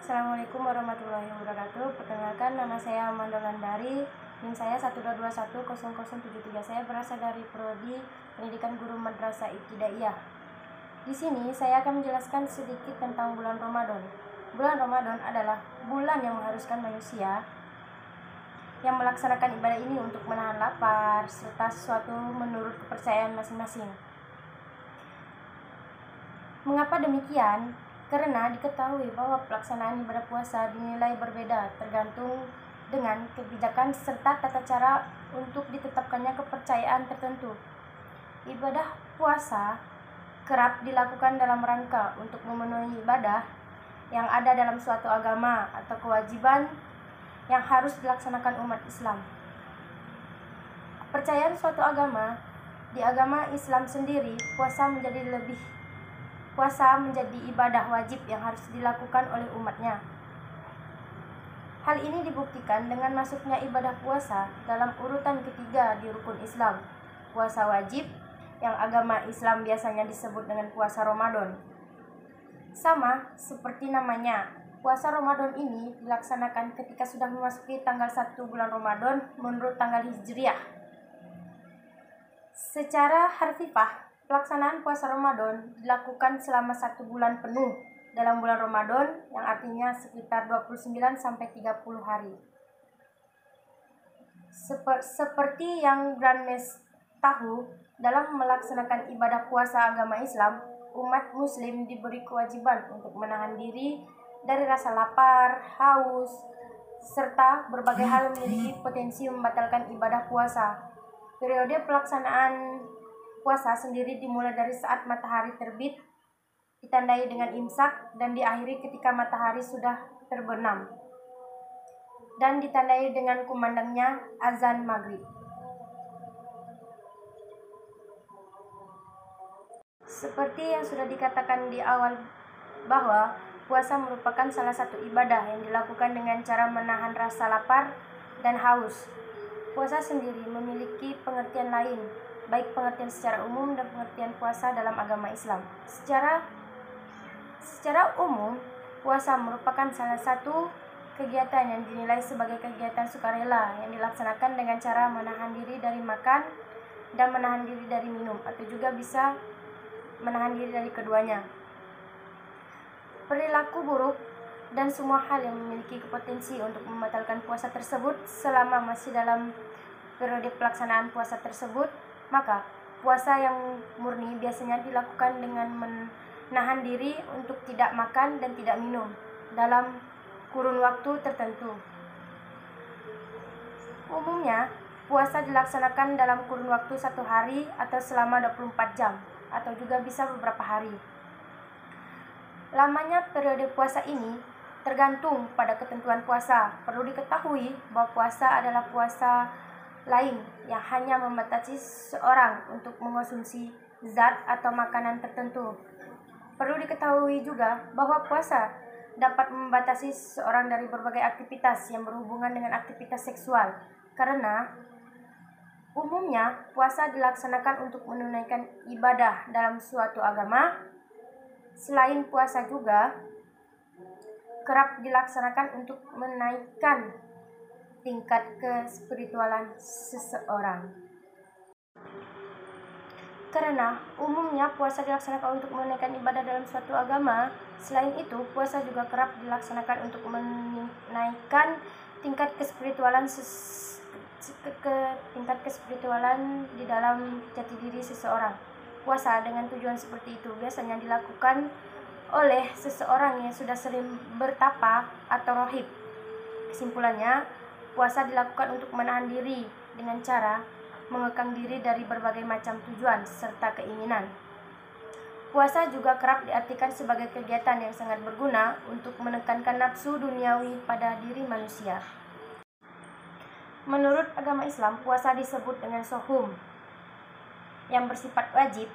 Assalamualaikum warahmatullahi wabarakatuh. Perkenalkan, nama saya Amanda Landari. NIM saya 122100073. Saya berasal dari Prodi Pendidikan Guru Madrasah Ibtidaiyah. Di sini saya akan menjelaskan sedikit tentang bulan Ramadan. Bulan Ramadan adalah bulan yang mengharuskan manusia yang melaksanakan ibadah ini untuk menahan lapar serta sesuatu menurut kepercayaan masing-masing. Mengapa demikian? Karena diketahui bahwa pelaksanaan ibadah puasa dinilai berbeda tergantung dengan kebijakan serta tata cara untuk ditetapkannya kepercayaan tertentu. Ibadah puasa kerap dilakukan dalam rangka untuk memenuhi ibadah yang ada dalam suatu agama atau kewajiban yang harus dilaksanakan umat Islam. Kepercayaan suatu agama, di agama Islam sendiri, puasa menjadi ibadah wajib yang harus dilakukan oleh umatnya. Hal ini dibuktikan dengan masuknya ibadah puasa dalam urutan ketiga di rukun Islam, puasa wajib yang agama Islam biasanya disebut dengan puasa Ramadan. Sama seperti namanya, puasa Ramadan ini dilaksanakan ketika sudah memasuki tanggal 1 bulan Ramadan menurut tanggal Hijriah. Secara harfiah, pelaksanaan puasa Ramadan dilakukan selama 1 bulan penuh dalam bulan Ramadan, yang artinya sekitar 29-30 hari. Seperti yang Grandmes tahu, dalam melaksanakan ibadah puasa agama Islam, umat Muslim diberi kewajiban untuk menahan diri dari rasa lapar, haus, serta berbagai hal memiliki potensi membatalkan ibadah puasa. Periode pelaksanaan puasa sendiri dimulai dari saat matahari terbit, ditandai dengan imsak, dan diakhiri ketika matahari sudah terbenam, dan ditandai dengan kumandangnya azan maghrib. Seperti yang sudah dikatakan di awal bahwa puasa merupakan salah satu ibadah yang dilakukan dengan cara menahan rasa lapar dan haus. Puasa sendiri memiliki pengertian lain, baik pengertian secara umum dan pengertian puasa dalam agama Islam. Secara umum, puasa merupakan salah satu kegiatan yang dinilai sebagai kegiatan sukarela yang dilaksanakan dengan cara menahan diri dari makan dan menahan diri dari minum, atau juga bisa menahan diri dari keduanya. Perilaku buruk dan semua hal yang memiliki potensi untuk membatalkan puasa tersebut selama masih dalam periode pelaksanaan puasa tersebut, maka puasa yang murni biasanya dilakukan dengan menahan diri untuk tidak makan dan tidak minum dalam kurun waktu tertentu. Umumnya, puasa dilaksanakan dalam kurun waktu 1 hari atau selama 24 jam, atau juga bisa beberapa hari. Lamanya periode puasa ini tergantung pada ketentuan puasa. Perlu diketahui bahwa puasa adalah puasa lain yang hanya membatasi seseorang untuk mengonsumsi zat atau makanan tertentu. Perlu diketahui juga bahwa puasa dapat membatasi seseorang dari berbagai aktivitas yang berhubungan dengan aktivitas seksual, karena umumnya puasa dilaksanakan untuk menunaikan ibadah dalam suatu agama. Selain puasa juga kerap dilaksanakan untuk menaikkan tingkat kespiritualan seseorang. Karena umumnya puasa dilaksanakan untuk menaikkan ibadah dalam suatu agama, selain itu puasa juga kerap dilaksanakan untuk menaikkan tingkat kespiritualan di dalam jati diri seseorang. Puasa dengan tujuan seperti itu biasanya dilakukan oleh seseorang yang sudah sering bertapa atau rohib. Kesimpulannya, puasa dilakukan untuk menahan diri dengan cara mengekang diri dari berbagai macam tujuan serta keinginan. Puasa juga kerap diartikan sebagai kegiatan yang sangat berguna untuk menekankan nafsu duniawi pada diri manusia. Menurut agama Islam, puasa disebut dengan sohum, yang bersifat wajib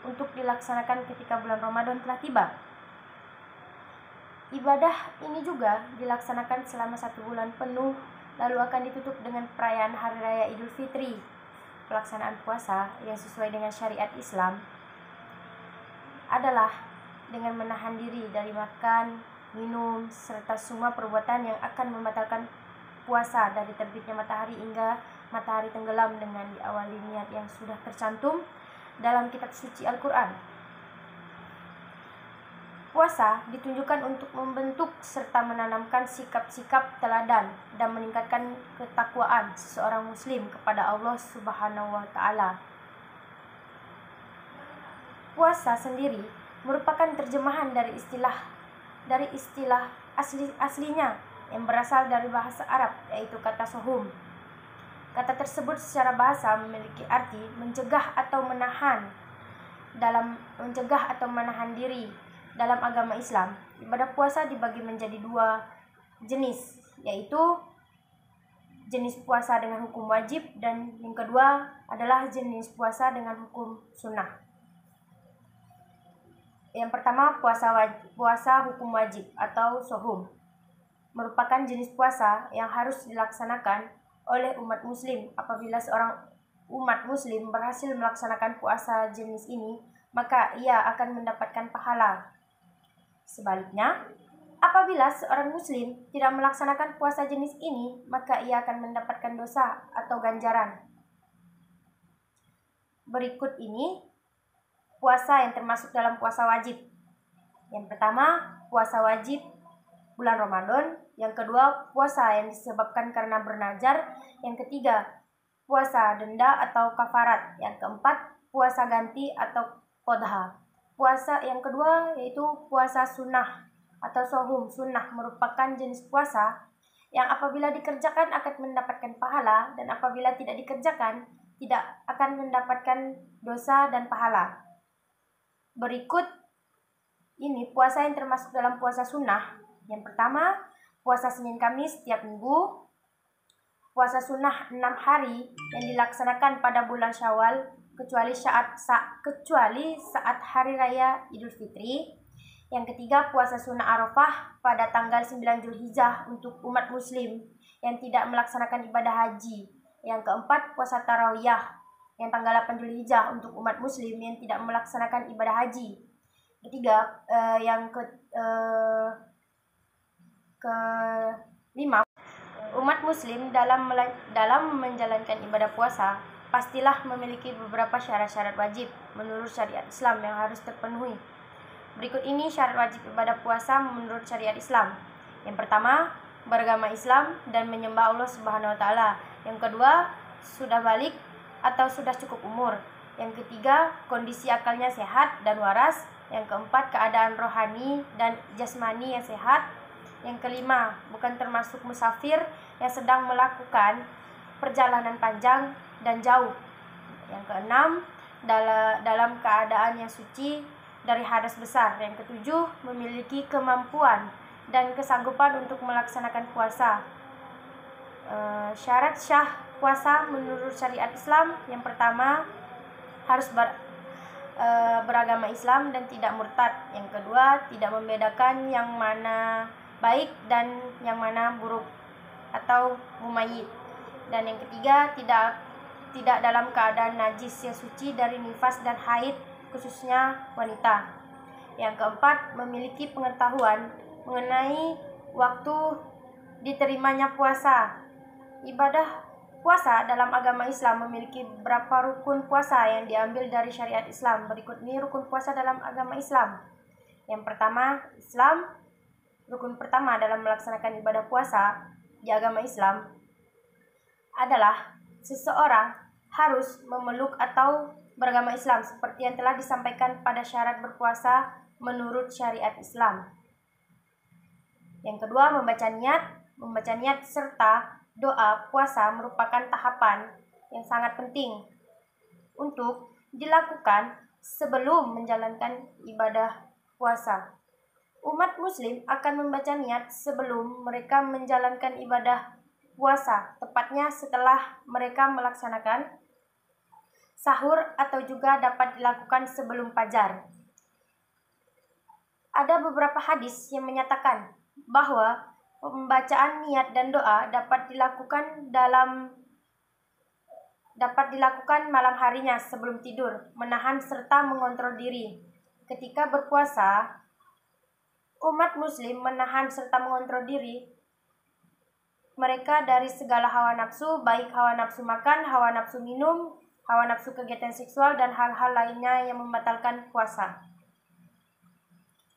untuk dilaksanakan ketika bulan Ramadan telah tiba. Ibadah ini juga dilaksanakan selama 1 bulan penuh, lalu akan ditutup dengan perayaan Hari Raya Idul Fitri. Pelaksanaan puasa yang sesuai dengan syariat Islam adalah dengan menahan diri dari makan minum, serta semua perbuatan yang akan membatalkan puasa dari terbitnya matahari hingga matahari tenggelam dengan diawali niat yang sudah tercantum dalam kitab suci Al-Quran. Puasa ditunjukkan untuk membentuk serta menanamkan sikap-sikap teladan dan meningkatkan ketakwaan seseorang muslim kepada Allah Subhanahu wa taala. Puasa sendiri merupakan terjemahan dari istilah aslinya yang berasal dari bahasa Arab, yaitu kata sohum. Kata tersebut secara bahasa memiliki arti mencegah atau menahan diri. Dalam agama Islam, ibadah puasa dibagi menjadi dua jenis, yaitu jenis puasa dengan hukum wajib dan yang kedua adalah jenis puasa dengan hukum sunnah. Yang pertama, puasa hukum wajib atau sohum merupakan jenis puasa yang harus dilaksanakan oleh umat muslim. Apabila seorang umat muslim berhasil melaksanakan puasa jenis ini, maka ia akan mendapatkan pahala. Sebaliknya, apabila seorang muslim tidak melaksanakan puasa jenis ini, maka ia akan mendapatkan dosa atau ganjaran. Berikut ini puasa yang termasuk dalam puasa wajib. Yang pertama, puasa wajib bulan Ramadan. Yang kedua, puasa yang disebabkan karena bernazar. Yang ketiga, puasa denda atau kafarat. Yang keempat, puasa ganti atau qodha. Puasa yang kedua yaitu puasa sunnah atau sohum. Sunnah merupakan jenis puasa yang apabila dikerjakan akan mendapatkan pahala, dan apabila tidak dikerjakan tidak akan mendapatkan dosa dan pahala. Berikut ini puasa yang termasuk dalam puasa sunnah. Yang pertama, puasa Senin Kamis setiap minggu. Puasa sunnah 6 hari yang dilaksanakan pada bulan Syawal kecuali saat hari raya Idul Fitri. Yang ketiga, puasa sunnah Arafah pada tanggal 9 Zulhijjah untuk umat muslim yang tidak melaksanakan ibadah haji. Yang keempat, puasa Tarawiyah yang tanggal 8 Zulhijjah untuk umat muslim yang tidak melaksanakan ibadah haji. Ketiga, kelima, umat muslim dalam menjalankan ibadah puasa pastilah memiliki beberapa syarat-syarat wajib menurut syariat Islam yang harus terpenuhi. Berikut ini syarat wajib ibadah puasa menurut syariat Islam. Yang pertama, beragama Islam dan menyembah Allah Subhanahu wa taala. Yang kedua, sudah balik atau sudah cukup umur. Yang ketiga, kondisi akalnya sehat dan waras. Yang keempat, keadaan rohani dan jasmani yang sehat. Yang kelima, bukan termasuk musafir yang sedang melakukan perjalanan panjang dan jauh. Yang keenam, dalam keadaan yang suci dari hadas besar. Yang ketujuh, memiliki kemampuan dan kesanggupan untuk melaksanakan puasa. Syarat syah puasa menurut syariat Islam, yang pertama, harus beragama Islam dan tidak murtad. Yang kedua, tidak membedakan yang mana baik dan yang mana buruk atau mumayyid. Dan yang ketiga, tidak dalam keadaan najis yang suci dari nifas dan haid, khususnya wanita. Yang keempat, memiliki pengetahuan mengenai waktu diterimanya puasa. Ibadah puasa dalam agama Islam memiliki beberapa rukun puasa yang diambil dari syariat Islam. Berikut ini rukun puasa dalam agama Islam. Yang pertama, rukun pertama dalam melaksanakan ibadah puasa di agama Islam adalah seseorang harus memeluk atau beragama Islam seperti yang telah disampaikan pada syarat berpuasa menurut syariat Islam. Yang kedua, membaca niat serta doa puasa merupakan tahapan yang sangat penting untuk dilakukan sebelum menjalankan ibadah puasa. Umat muslim akan membaca niat sebelum mereka menjalankan ibadah puasa, tepatnya setelah mereka melaksanakan sahur atau juga dapat dilakukan sebelum fajar. Ada beberapa hadis yang menyatakan bahwa pembacaan niat dan doa dapat dilakukan malam harinya sebelum tidur, menahan serta mengontrol diri. Ketika berpuasa, umat muslim menahan serta mengontrol diri mereka dari segala hawa nafsu, baik hawa nafsu makan, hawa nafsu minum, hawa nafsu kegiatan seksual, dan hal-hal lainnya yang membatalkan puasa.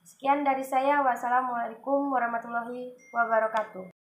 Sekian dari saya. Wassalamualaikum warahmatullahi wabarakatuh.